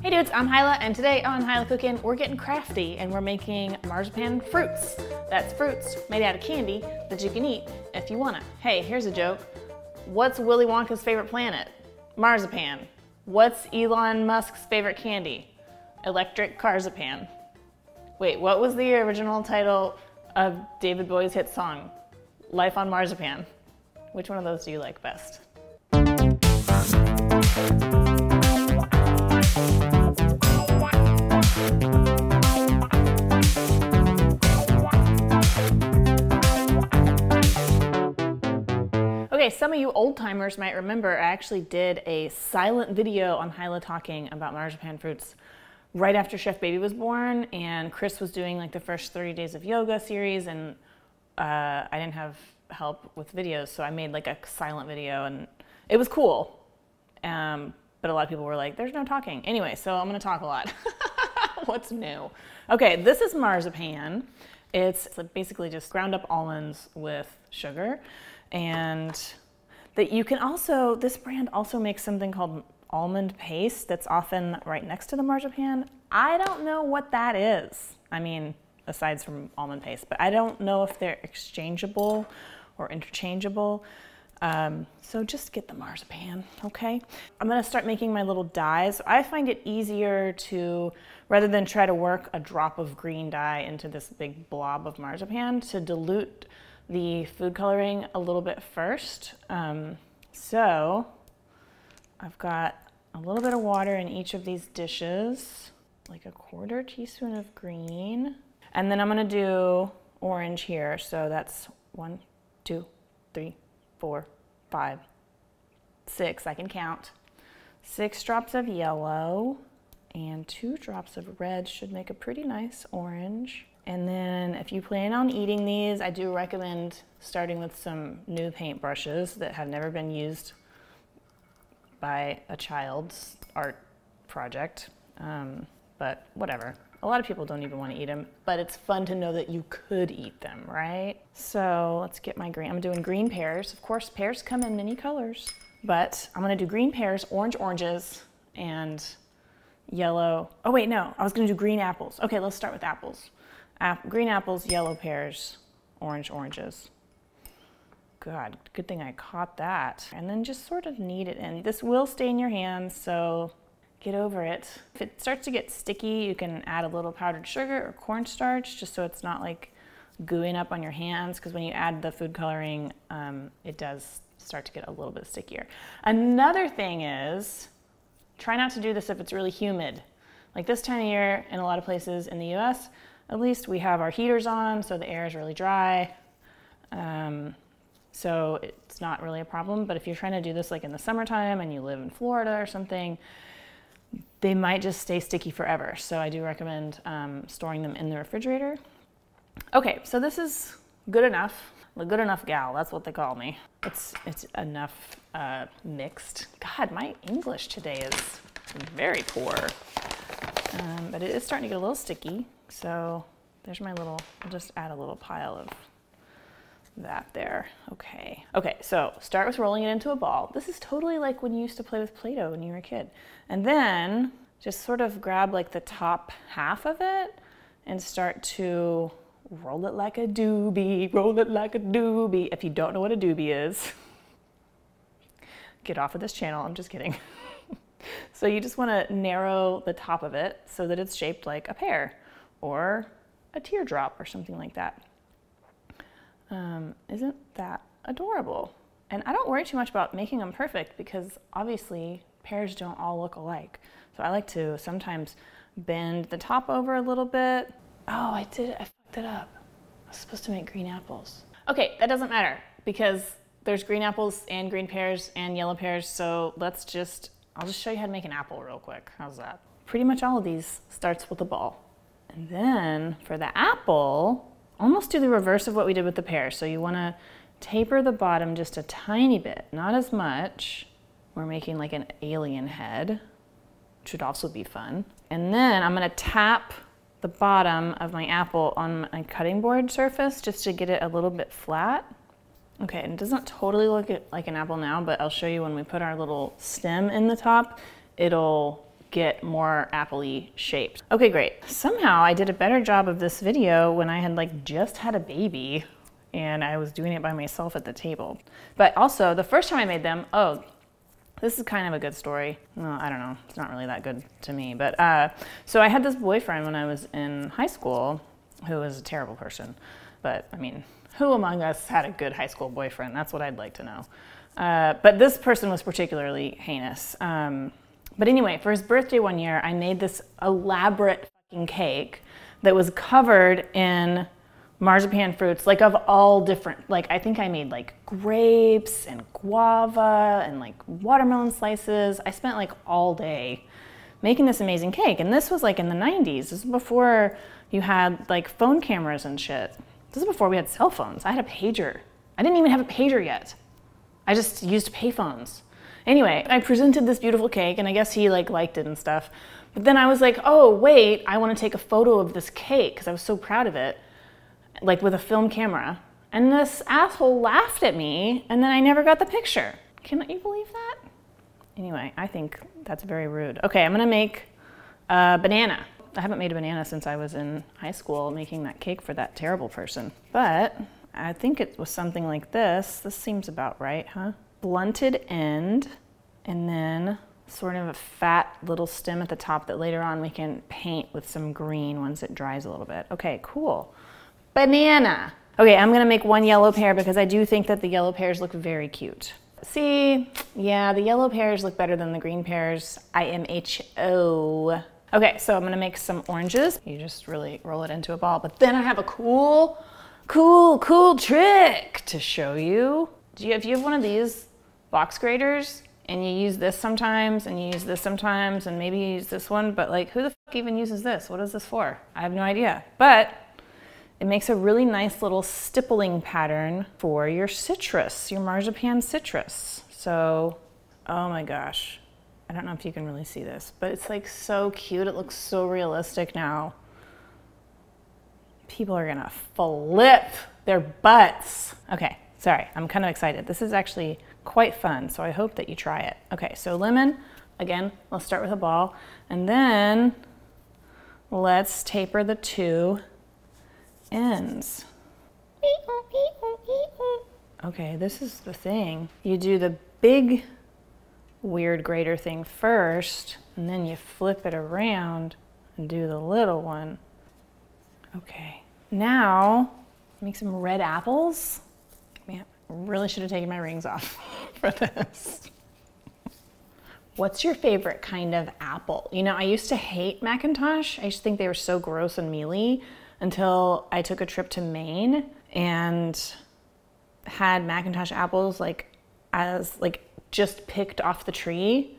Hey dudes, I'm Hilah, and today on Hilah Cooking, we're getting crafty and we're making marzipan fruits. That's fruits made out of candy that you can eat if you want it. Hey, here's a joke. What's Willy Wonka's favorite planet? Marzipan. What's Elon Musk's favorite candy? Electric Marzipan. Wait, what was the original title of David Bowie's hit song? Life on Marzipan. Which one of those do you like best? Okay, some of you old timers might remember I actually did a silent video on Hilah talking about marzipan fruits right after Chef Baby was born, and Chris was doing like the first 30 days of yoga series, and I didn't have help with videos, so I made like a silent video, and it was cool. But a lot of people were like, there's no talking. Anyway, so I'm gonna talk a lot. What's new? Okay, this is marzipan. It's basically just ground up almonds with sugar. And that you can also, this brand also makes something called almond paste that's often right next to the marzipan. I don't know what that is. I mean, aside from almond paste, but I don't know if they're exchangeable or interchangeable. So just get the marzipan, okay? I'm gonna start making my little dyes. I find it easier to, rather than try to work a drop of green dye into this big blob of marzipan, to dilute the food coloring a little bit first. So I've got a little bit of water in each of these dishes, like a 1/4 teaspoon of green. And then I'm gonna do orange here. So that's 1, 2, 3, 4, 5, 6, I can count. 6 drops of yellow and 2 drops of red should make a pretty nice orange. And then if you plan on eating these, I do recommend starting with some new paint brushes that have never been used by a child's art project, but whatever. A lot of people don't even want to eat them, but it's fun to know that you could eat them, right? So let's get my green. I'm doing green pears. Of course, pears come in many colors, but I'm gonna do green pears, oranges, and yellow. Oh wait, no, I was gonna do green apples. Okay, let's start with apples. Green apples, yellow pears, oranges. God, good thing I caught that. And then just sort of knead it in. This will stain your hands, so get over it. If it starts to get sticky, you can add a little powdered sugar or cornstarch, just so it's not like gooeying up on your hands, because when you add the food coloring, it does start to get a little bit stickier. Another thing is, try not to do this if it's really humid. Like this time of year, in a lot of places in the US, at least, we have our heaters on, so the air is really dry. So it's not really a problem, but if you're trying to do this like in the summertime and you live in Florida or something, they might just stay sticky forever. So I do recommend storing them in the refrigerator. Okay, so this is good enough. The good enough gal, that's what they call me. It's enough mixed. God, my English today is very poor. But it is starting to get a little sticky. So there's my little, I'll just add a little pile of that there. Okay. Okay, so start with rolling it into a ball. This is totally like when you used to play with Play-Doh when you were a kid. And then just sort of grab like the top half of it and start to roll it like a doobie, roll it like a doobie. If you don't know what a doobie is, get off of this channel. I'm just kidding. So you just want to narrow the top of it so that it's shaped like a pear or a teardrop or something like that. Isn't that adorable? And I don't worry too much about making them perfect because obviously pears don't all look alike. So I like to sometimes bend the top over a little bit. Oh, I fucked it up. I was supposed to make green apples. Okay, that doesn't matter because there's green apples and green pears and yellow pears. So I'll just show you how to make an apple real quick. How's that? Pretty much all of these starts with a ball. And then for the apple, almost do the reverse of what we did with the pear. So you want to taper the bottom just a tiny bit, not as much. We're making like an alien head, which would also be fun. And then I'm going to tap the bottom of my apple on my cutting board surface just to get it a little bit flat. Okay, and it doesn't totally look like an apple now, but I'll show you when we put our little stem in the top, it'll get more apple-y shaped. Okay, great. Somehow I did a better job of this video when I had like just had a baby and I was doing it by myself at the table. But also the first time I made them, oh, this is kind of a good story. Well, I don't know, it's not really that good to me. But so I had this boyfriend when I was in high school who was a terrible person. But I mean, who among us had a good high school boyfriend? That's what I'd like to know. But this person was particularly heinous. But anyway, for his birthday one year, I made this elaborate fucking cake that was covered in marzipan fruits, like of all different, like I think I made like grapes and guava and like watermelon slices. I spent like all day making this amazing cake. And this was like in the 90s. This is before you had like phone cameras and shit. This is before we had cell phones. I had a pager. I didn't even have a pager yet. I just used payphones. Anyway, I presented this beautiful cake and I guess he like liked it and stuff. But then I was like, oh wait, I want to take a photo of this cake because I was so proud of it, like with a film camera. And this asshole laughed at me and then I never got the picture. Can you believe that? Anyway, I think that's very rude. Okay, I'm gonna make a banana. I haven't made a banana since I was in high school making that cake for that terrible person. But I think it was something like this. This seems about right, huh? Blunted end, and then sort of a fat little stem at the top that later on we can paint with some green once it dries a little bit. Okay, cool. Banana. Okay, I'm gonna make one yellow pear because I do think that the yellow pears look very cute. See, yeah, the yellow pears look better than the green pears. IMHO. Okay, so I'm gonna make some oranges. You just really roll it into a ball, but then I have a cool trick to show you. If you have one of these box graters and you use this sometimes and you use this sometimes and maybe you use this one, but like who the fuck even uses this? What is this for? I have no idea. But it makes a really nice little stippling pattern for your citrus, your marzipan citrus. So, oh my gosh. I don't know if you can really see this, but it's like so cute. It looks so realistic now. People are gonna flip their butts. Okay, sorry, I'm kind of excited. This is actually quite fun, so I hope that you try it. Okay, so lemon, again, let's start with a ball, and then let's taper the two ends. Okay, this is the thing. You do the big weird grater thing first, and then you flip it around and do the little one. Okay, now make some red apples. Man, really should have taken my rings off for this. What's your favorite kind of apple? You know, I used to hate Macintosh. I used to think they were so gross and mealy until I took a trip to Maine and had Macintosh apples just picked off the tree.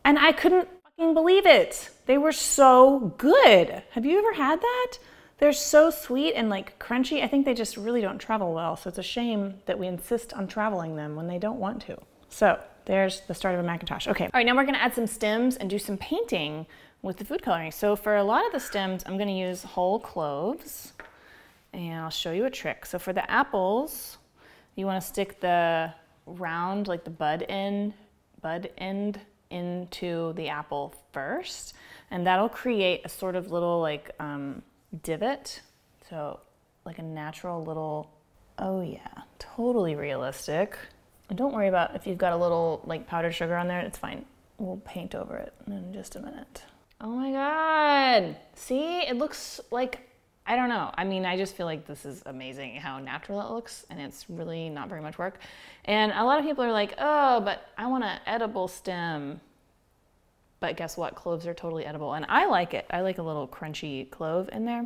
And I couldn't fucking believe it. They were so good. Have you ever had that? They're so sweet and like crunchy. I think they just really don't travel well. So it's a shame that we insist on traveling them when they don't want to. So there's the start of a Macintosh. Okay, all right, now we're gonna add some stems and do some painting with the food coloring. So for a lot of the stems, I'm gonna use whole cloves and I'll show you a trick. So for the apples, you wanna stick the round, like the bud end into the apple first, and that'll create a sort of little like divot. So like a natural little, oh yeah, totally realistic. And don't worry about if you've got a little like powdered sugar on there, it's fine. We'll paint over it in just a minute. Oh my God. See, it looks like, I don't know. I mean, I just feel like this is amazing how natural it looks, and it's really not very much work. And a lot of people are like, oh, but I want an edible stem. But guess what? Cloves are totally edible, and I like it. I like a little crunchy clove in there.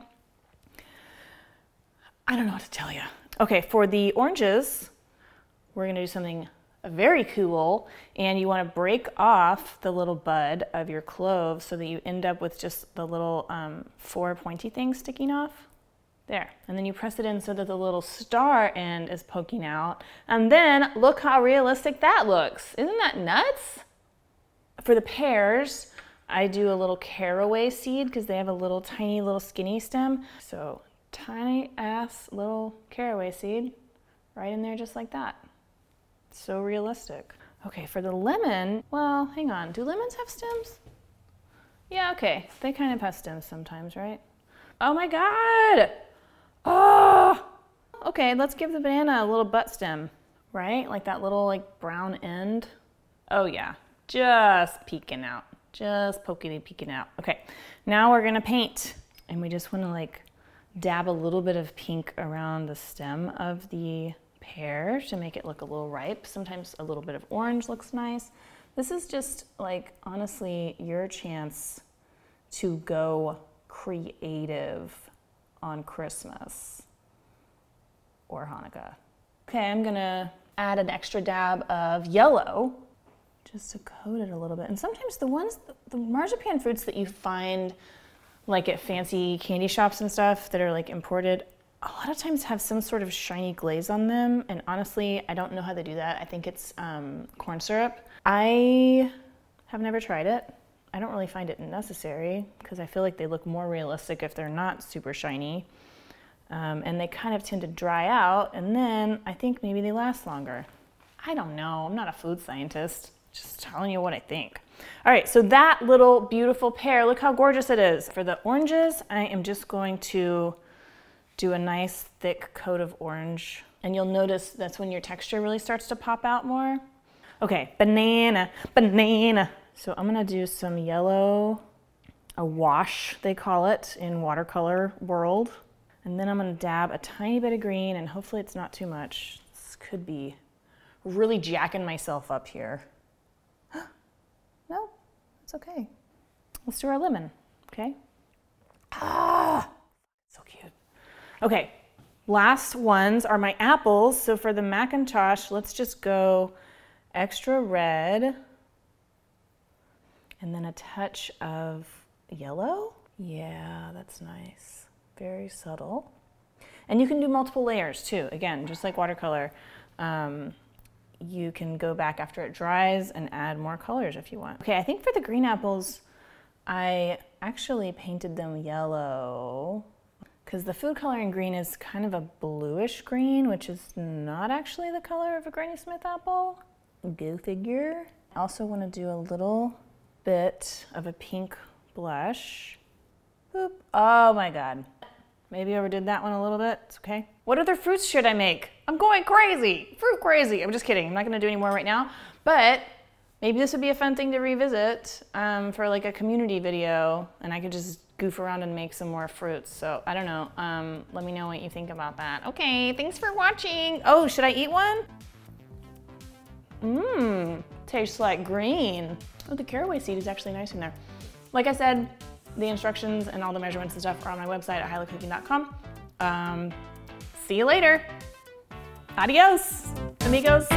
I don't know what to tell you. Okay, for the oranges, we're gonna do something very cool, and you wanna break off the little bud of your clove so that you end up with just the little 4 pointy things sticking off. There, and then you press it in so that the little star end is poking out, and then look how realistic that looks. Isn't that nuts? For the pears, I do a little caraway seed because they have a little tiny little skinny stem. So tiny ass little caraway seed right in there just like that. So realistic. Okay, for the lemon, well, hang on. Do lemons have stems? Yeah, okay. They kind of have stems sometimes, right? Oh my God! Oh! Okay, let's give the banana a little butt stem, right? Like that little like brown end. Oh yeah, just peeking out. Just poking and peeking out. Okay, now we're gonna paint. And we just wanna like dab a little bit of pink around the stem of the pear to make it look a little ripe. Sometimes a little bit of orange looks nice. This is just like, honestly, your chance to go creative on Christmas or Hanukkah. Okay, I'm gonna add an extra dab of yellow just to coat it a little bit. And sometimes the marzipan fruits that you find like at fancy candy shops and stuff that are like imported, a lot of times have some sort of shiny glaze on them. And honestly, I don't know how they do that. I think it's corn syrup. I have never tried it. I don't really find it necessary because I feel like they look more realistic if they're not super shiny. And they kind of tend to dry out, and then I think maybe they last longer. I don't know, I'm not a food scientist, just telling you what I think. All right, so that little beautiful pear, look how gorgeous it is. For the oranges, I am just going to do a nice thick coat of orange, and you'll notice that's when your texture really starts to pop out more. Okay, banana, banana. So I'm gonna do some yellow, a wash, they call it in watercolor world. And then I'm gonna dab a tiny bit of green, and hopefully it's not too much. This could be really jacking myself up here. No, it's okay. Let's do our lemon, okay? Ah, so cute. Okay, last ones are my apples. So for the Macintosh, let's just go extra red and then a touch of yellow. Yeah, that's nice. Very subtle. And you can do multiple layers too. Again, just like watercolor, you can go back after it dries and add more colors if you want. Okay, I think for the green apples, I actually painted them yellow because the food coloring green is kind of a bluish green, which is not actually the color of a Granny Smith apple. Go figure. I also want to do a little bit of a pink blush. Boop. Oh my God. Maybe overdid that one a little bit. It's okay. What other fruits should I make? I'm going crazy. Fruit crazy. I'm just kidding. I'm not going to do any more right now. But maybe this would be a fun thing to revisit for like a community video, and I could just goof around and make some more fruits. So I don't know. Let me know what you think about that. Okay, thanks for watching. Oh, should I eat one? Mmm, tastes like green. Oh, the caraway seed is actually nice in there. Like I said, the instructions and all the measurements and stuff are on my website at hilahcooking.com. See you later. Adios, amigos.